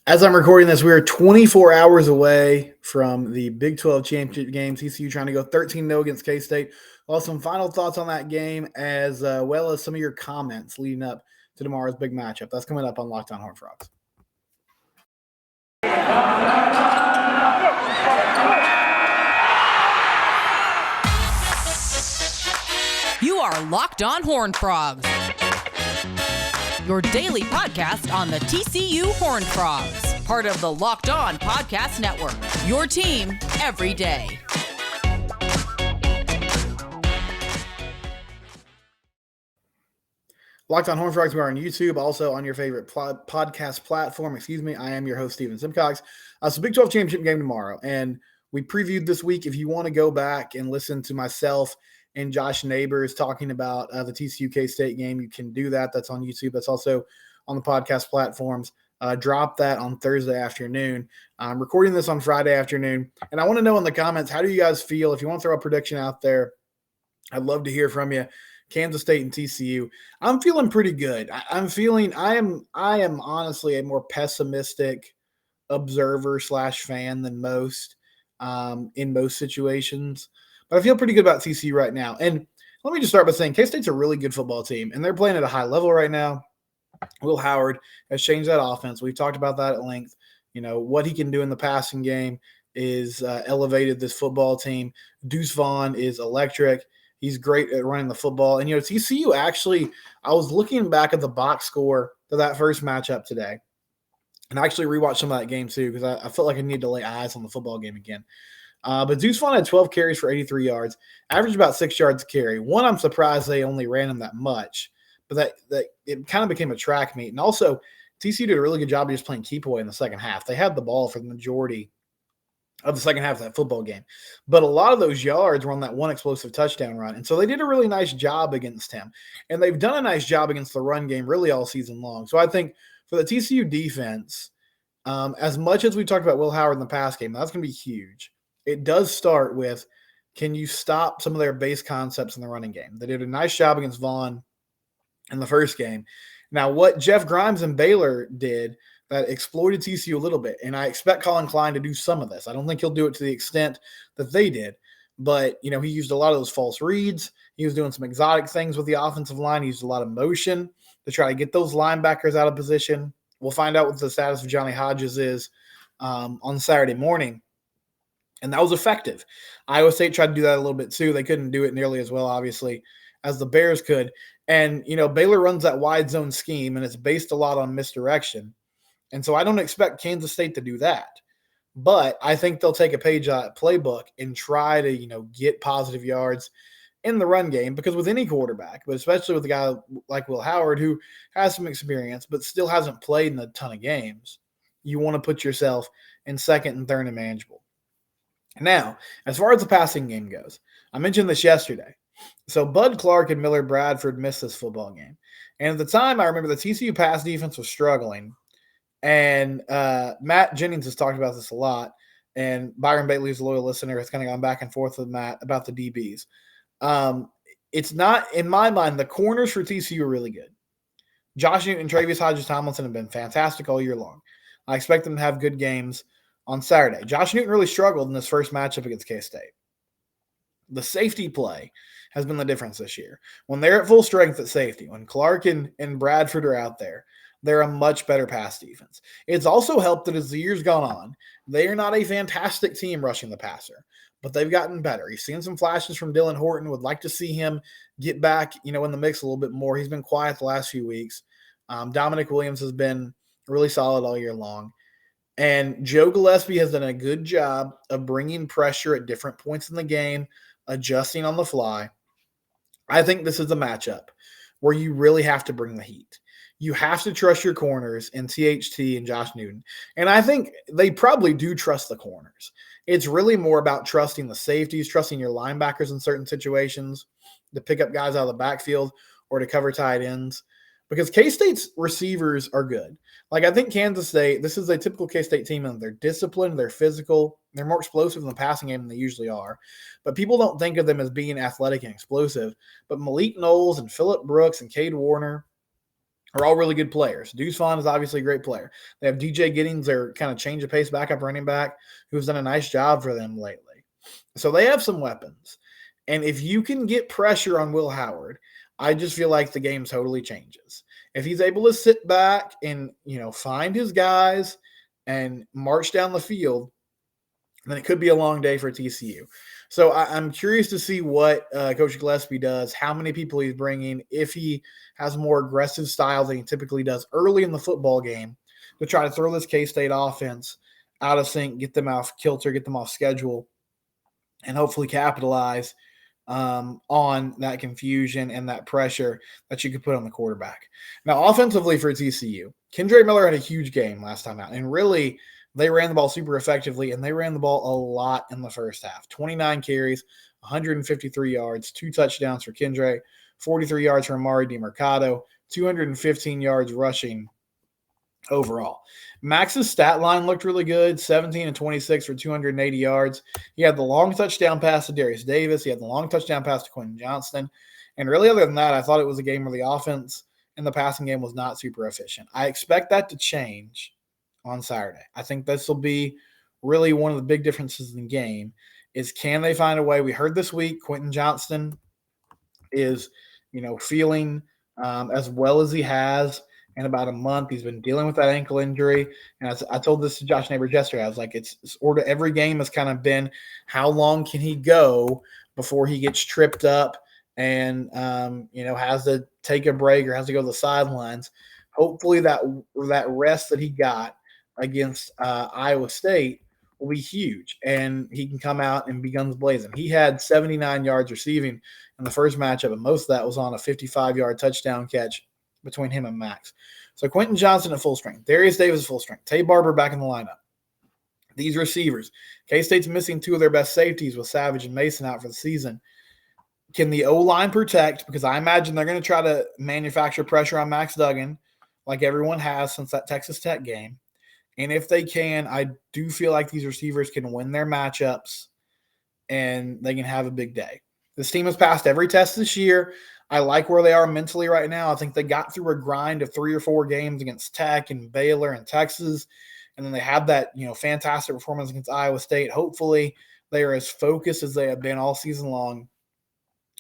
As I'm recording this, we are 24 hours away from the Big 12 championship game. TCU trying to go 13-0 against K-State. Well, some final thoughts on that game, as well as some of your comments leading up to tomorrow's big matchup. That's coming up on Locked On Horned Frogs. You are Locked On Horned Frogs, your daily podcast on the TCU Horned Frogs, part of the Locked On Podcast Network, your team every day. Locked On Horned Frogs, we are on YouTube, also on your favorite podcast platform. I am your host, Steven Simcox. It's the Big 12 championship game tomorrow, and we previewed this week. If you want to go back and listen to myself and Josh Neighbors talking about the TCU K-State game, you can do that. That's on YouTube. That's also on the podcast platforms. Drop that on Thursday afternoon. I'm recording this on Friday afternoon, and I want to know in the comments, how do you guys feel? If you want to throw a prediction out there, I'd love to hear from you. Kansas State and TCU. I'm feeling pretty good. I am honestly a more pessimistic observer / fan than most in most situations. But I feel pretty good about TCU right now. And let me just start by saying K-State's a really good football team, and they're playing at a high level right now. Will Howard has changed that offense. We've talked about that at length. You know, what he can do in the passing game is elevated this football team. Deuce Vaughn is electric. He's great at running the football. And, TCU actually, I was looking back at the box score to that first matchup today, and I actually rewatched some of that game too because I felt like I needed to lay eyes on the football game again. But Deuce Vaughn had 12 carries for 83 yards, averaged about 6 yards a carry. One, I'm surprised they only ran him that much, but that it kind of became a track meet. And also, TCU did a really good job of just playing keep away in the second half. They had the ball for the majority of the second half of that football game. But a lot of those yards were on that one explosive touchdown run. And so they did a really nice job against him. And they've done a nice job against the run game really all season long. So I think for the TCU defense, as much as we talked about Will Howard in the pass game, that's going to be huge. It does start with, can you stop some of their base concepts in the running game? They did a nice job against Vaughn in the first game. Now, what Jeff Grimes and Baylor did that exploited TCU a little bit, and I expect Colin Klein to do some of this. I don't think he'll do it to the extent that they did, but, he used a lot of those false reads. He was doing some exotic things with the offensive line. He used a lot of motion to try to get those linebackers out of position. We'll find out what the status of Johnny Hodges is on Saturday morning. And that was effective. Iowa State tried to do that a little bit too. They couldn't do it nearly as well, obviously, as the Bears could. And, Baylor runs that wide zone scheme, and it's based a lot on misdirection. And so I don't expect Kansas State to do that. But I think they'll take a page out of playbook and try to, get positive yards in the run game, because with any quarterback, but especially with a guy like Will Howard, who has some experience but still hasn't played in a ton of games, you want to put yourself in second and third and manageable. Now, as far as the passing game goes, I mentioned this yesterday. So Bud Clark and Miller Bradford missed this football game. And at the time, I remember the TCU pass defense was struggling. And Matt Jennings has talked about this a lot. And Byron Bailey's a loyal listener, has kind of gone back and forth with Matt about the DBs. It's not, in my mind, the corners for TCU are really good. Josh Newton and Travius Hodges-Tomlinson have been fantastic all year long. I expect them to have good games on Saturday. Josh Newton really struggled in this first matchup against K-State. The safety play has been the difference this year. When they're at full strength at safety, when Clark and Bradford are out there, they're a much better pass defense. It's also helped that as the year's gone on, they are not a fantastic team rushing the passer, but they've gotten better. You've seen some flashes from Dylan Horton. Would like to see him get back, in the mix a little bit more. He's been quiet the last few weeks. Dominic Williams has been really solid all year long. And Joe Gillespie has done a good job of bringing pressure at different points in the game, adjusting on the fly. I think this is a matchup where you really have to bring the heat. You have to trust your corners in THT and Josh Newton. And I think they probably do trust the corners. It's really more about trusting the safeties, trusting your linebackers in certain situations to pick up guys out of the backfield or to cover tight ends. Because K-State's receivers are good. Like, I think Kansas State, this is a typical K-State team, and they're disciplined, they're physical, they're more explosive in the passing game than they usually are. But people don't think of them as being athletic and explosive. But Malik Knowles and Phillip Brooks and Cade Warner, are all really good players. Deuce Vaughn is obviously a great player. They have DJ Giddings, their kind of change of pace backup running back, who's done a nice job for them lately. So they have some weapons. And if you can get pressure on Will Howard, I just feel like the game totally changes. If he's able to sit back and, find his guys and march down the field, then it could be a long day for TCU. So I'm curious to see what Coach Gillespie does, how many people he's bringing, if he has more aggressive style than he typically does early in the football game to try to throw this K-State offense out of sync, get them off kilter, get them off schedule, and hopefully capitalize on that confusion and that pressure that you could put on the quarterback. Now, offensively for TCU, Kendre Miller had a huge game last time out, and really they ran the ball super effectively, and they ran the ball a lot in the first half. 29 carries, 153 yards, 2 touchdowns for Kendre, 43 yards for Amari DeMercado, 215 yards rushing overall. Max's stat line looked really good, 17 and 26 for 280 yards. He had the long touchdown pass to Darius Davis. He had the long touchdown pass to Quentin Johnston. And really, other than that, I thought it was a game where the offense in the passing game was not super efficient. I expect that to change on Saturday. I think this will be really one of the big differences in the game is can they find a way? We heard this week Quentin Johnston is, feeling as well as he has in about a month. He's been dealing with that ankle injury. And I told this to Josh Neighbors yesterday. I was like, it's order every game has kind of been how long can he go before he gets tripped up and, has to take a break or has to go to the sidelines. Hopefully that rest that he got against Iowa State will be huge, and he can come out and be guns blazing. He had 79 yards receiving in the first matchup, and most of that was on a 55-yard touchdown catch between him and Max. So Quentin Johnston at full strength, Darius Davis at full strength, Tay Barber back in the lineup. These receivers, K-State's missing 2 of their best safeties with Savage and Mason out for the season. Can the O-line protect? Because I imagine they're going to try to manufacture pressure on Max Duggan like everyone has since that Texas Tech game. And if they can, I do feel like these receivers can win their matchups and they can have a big day. This team has passed every test this year. I like where they are mentally right now. I think they got through a grind of 3 or 4 games against Tech and Baylor and Texas. And then they had that, fantastic performance against Iowa State. Hopefully they are as focused as they have been all season long.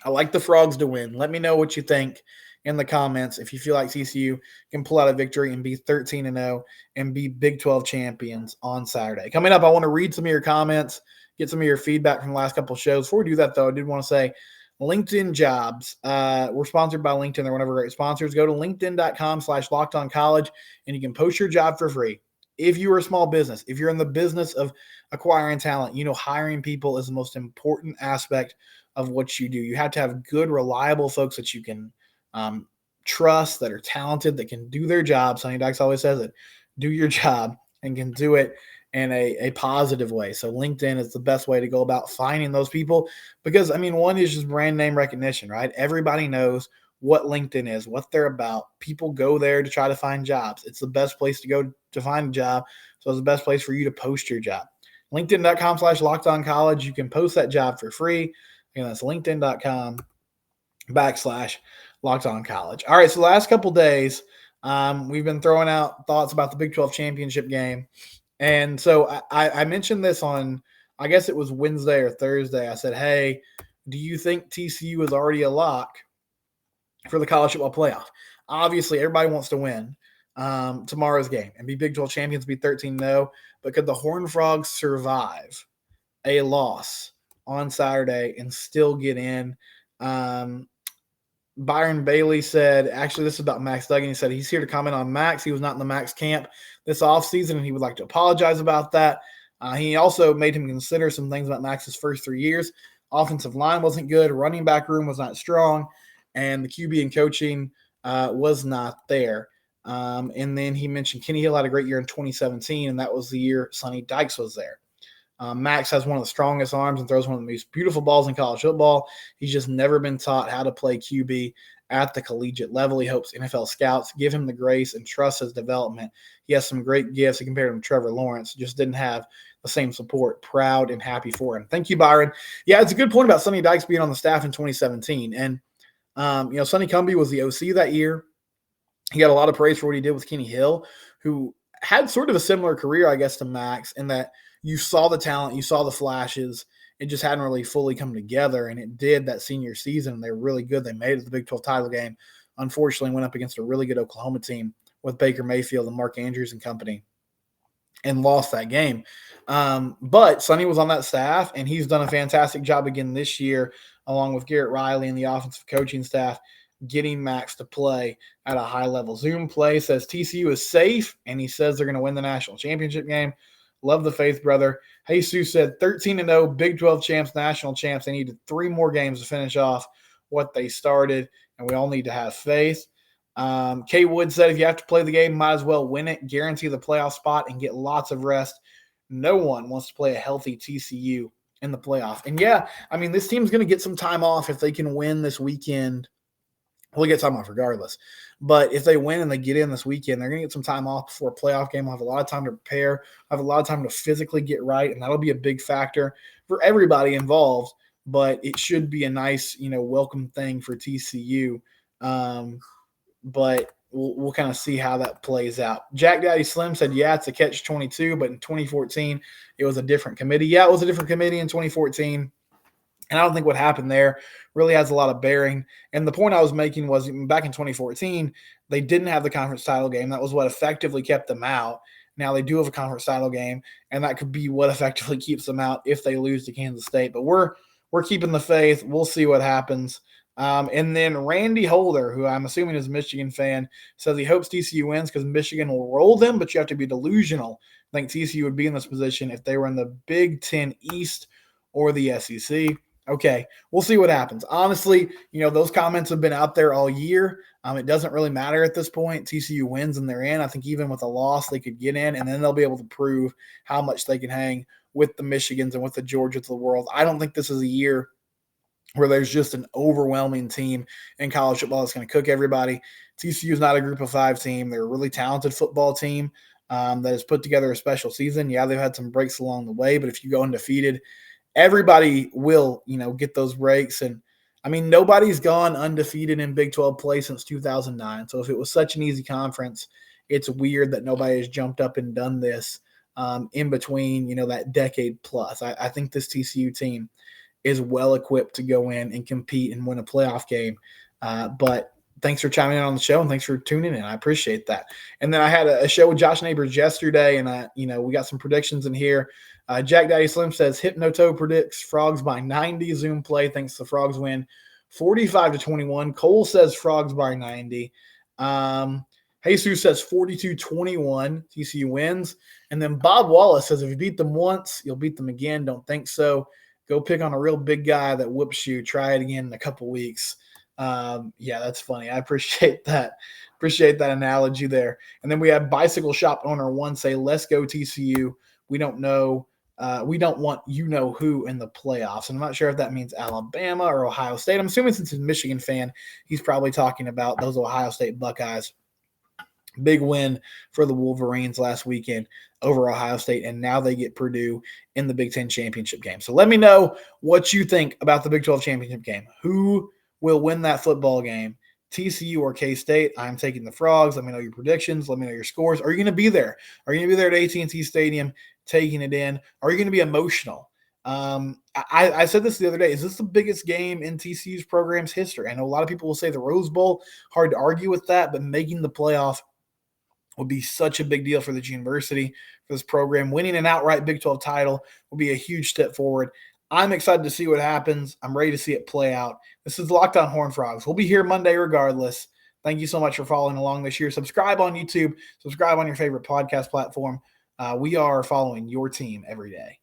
I like the Frogs to win. Let me know what you think in the comments if you feel like TCU can pull out a victory and be 13-0 and be Big 12 champions on Saturday. Coming up, I want to read some of your comments, get some of your feedback from the last couple of shows. Before we do that, though, I did want to say LinkedIn Jobs. We're sponsored by LinkedIn. They're one of our great sponsors. Go to linkedin.com/lockedoncollege, and you can post your job for free. If you are a small business, if you're in the business of acquiring talent, hiring people is the most important aspect of what you do. You have to have good, reliable folks that you can trust, that are talented, that can do their job. Sonny Dykes always says it, do your job, and can do it in a positive way. So LinkedIn is the best way to go about finding those people because, one is just brand name recognition, right? Everybody knows what LinkedIn is, what they're about. People go there to try to find jobs. It's the best place to go to find a job. So it's the best place for you to post your job. LinkedIn.com/lockedoncollege. You can post that job for free. Again, that's LinkedIn.com/lockedoncollege. All right, so the last couple days, we've been throwing out thoughts about the Big 12 championship game. And so I mentioned this on, I guess it was Wednesday or Thursday. I said, hey, do you think TCU is already a lock for the college football playoff? Obviously, everybody wants to win tomorrow's game and be Big 12 champions, be 13-0. But could the Horned Frogs survive a loss on Saturday and still get in? Byron Bailey said, actually, this is about Max Duggan. He said he's here to comment on Max. He was not in the Max camp this offseason, and he would like to apologize about that. He also made him consider some things about Max's first 3 years. Offensive line wasn't good. Running back room was not strong. And the QB and coaching was not there. And then he mentioned Kenny Hill had a great year in 2017, and that was the year Sonny Dykes was there. Max has one of the strongest arms and throws one of the most beautiful balls in college football. He's just never been taught how to play QB at the collegiate level. He hopes NFL scouts give him the grace and trust his development. He has some great gifts. He compared him to Trevor Lawrence, just didn't have the same support. Proud and happy for him. Thank you, Byron. Yeah, it's a good point about Sonny Dykes being on the staff in 2017. And, Sonny Cumbie was the OC that year. He got a lot of praise for what he did with Kenny Hill, who had sort of a similar career, I guess, to Max, in that you saw the talent, you saw the flashes. It just hadn't really fully come together, and it did that senior season. They were really good. They made it to the Big 12 title game. Unfortunately, went up against a really good Oklahoma team with Baker Mayfield and Mark Andrews and company and lost that game. But Sonny was on that staff, and he's done a fantastic job again this year, along with Garrett Riley and the offensive coaching staff, getting Max to play at a high level. Zoom Play says TCU is safe, and he says they're going to win the national championship game. Love the faith, brother. Jesus said 13-0, Big 12 champs, national champs. They needed 3 more games to finish off what they started, and we all need to have faith. Kay Wood said if you have to play the game, might as well win it, guarantee the playoff spot, and get lots of rest. No one wants to play a healthy TCU in the playoff. And yeah, I mean, this team's going to get some time off if they can win this weekend. We'll get time off regardless. But if they win and they get in this weekend, they're going to get some time off before a playoff game. We'll have a lot of time to prepare, have a lot of time to physically get right, and that'll be a big factor for everybody involved. But it should be a nice, welcome thing for TCU. But we'll kind of see how that plays out. Jack Daddy Slim said, yeah, it's a catch-22, but in 2014, it was a different committee. Yeah, it was a different committee in 2014. And I don't think what happened there really has a lot of bearing. And the point I was making was back in 2014, they didn't have the conference title game. That was what effectively kept them out. Now they do have a conference title game, and that could be what effectively keeps them out if they lose to Kansas State. But we're keeping the faith. We'll see what happens. And then Randy Holder, who I'm assuming is a Michigan fan, says he hopes TCU wins because Michigan will roll them, but you have to be delusional. I think TCU would be in this position if they were in the Big Ten East or the SEC. Okay, we'll see what happens. Honestly, those comments have been out there all year. It doesn't really matter at this point. TCU wins and they're in. I think even with a loss, they could get in, and then they'll be able to prove how much they can hang with the Michigans and with the Georgias of the world. I don't think this is a year where there's just an overwhelming team in college football that's going to cook everybody. TCU is not a group of 5 team. They're a really talented football team that has put together a special season. Yeah, they've had some breaks along the way, but if you go undefeated, everybody will, get those breaks. And, I mean, nobody's gone undefeated in Big 12 play since 2009. So if it was such an easy conference, it's weird that nobody has jumped up and done this in between, that decade plus. I think this TCU team is well equipped to go in and compete and win a playoff game. But thanks for chiming in on the show, and thanks for tuning in. I appreciate that. And then I had a show with Josh Neighbors yesterday, and we got some predictions in here. Jack Daddy Slim says Hypnoto predicts Frogs by 90. Zoom Play thinks the Frogs win 45-21. Cole says Frogs by 90. Jesus says 42-21. TCU wins. And then Bob Wallace says if you beat them once, you'll beat them again. Don't think so. Go pick on a real big guy that whoops you. Try it again in a couple weeks. Yeah, that's funny. I appreciate that. Appreciate that analogy there. And then we have Bicycle Shop Owner 1 say, let's go TCU. We don't know. We don't want who in the playoffs. And I'm not sure if that means Alabama or Ohio State. I'm assuming since he's a Michigan fan, he's probably talking about those Ohio State Buckeyes. Big win for the Wolverines last weekend over Ohio State, and now they get Purdue in the Big Ten championship game. So let me know what you think about the Big 12 championship game. Who will win that football game, TCU or K-State? I'm taking the Frogs. Let me know your predictions. Let me know your scores. Are you going to be there? Are you going to be there at AT&T Stadium taking it in? Are you going to be emotional? I said this the other day. Is this the biggest game in TCU's program's history? I know a lot of people will say the Rose Bowl. Hard to argue with that, but making the playoff would be such a big deal for this university, for this program. Winning an outright Big 12 title will be a huge step forward. I'm excited to see what happens. I'm ready to see it play out. This is Locked On Horned Frogs. We'll be here Monday regardless. Thank you so much for following along this year. Subscribe on YouTube. Subscribe on your favorite podcast platform. We are following your team every day.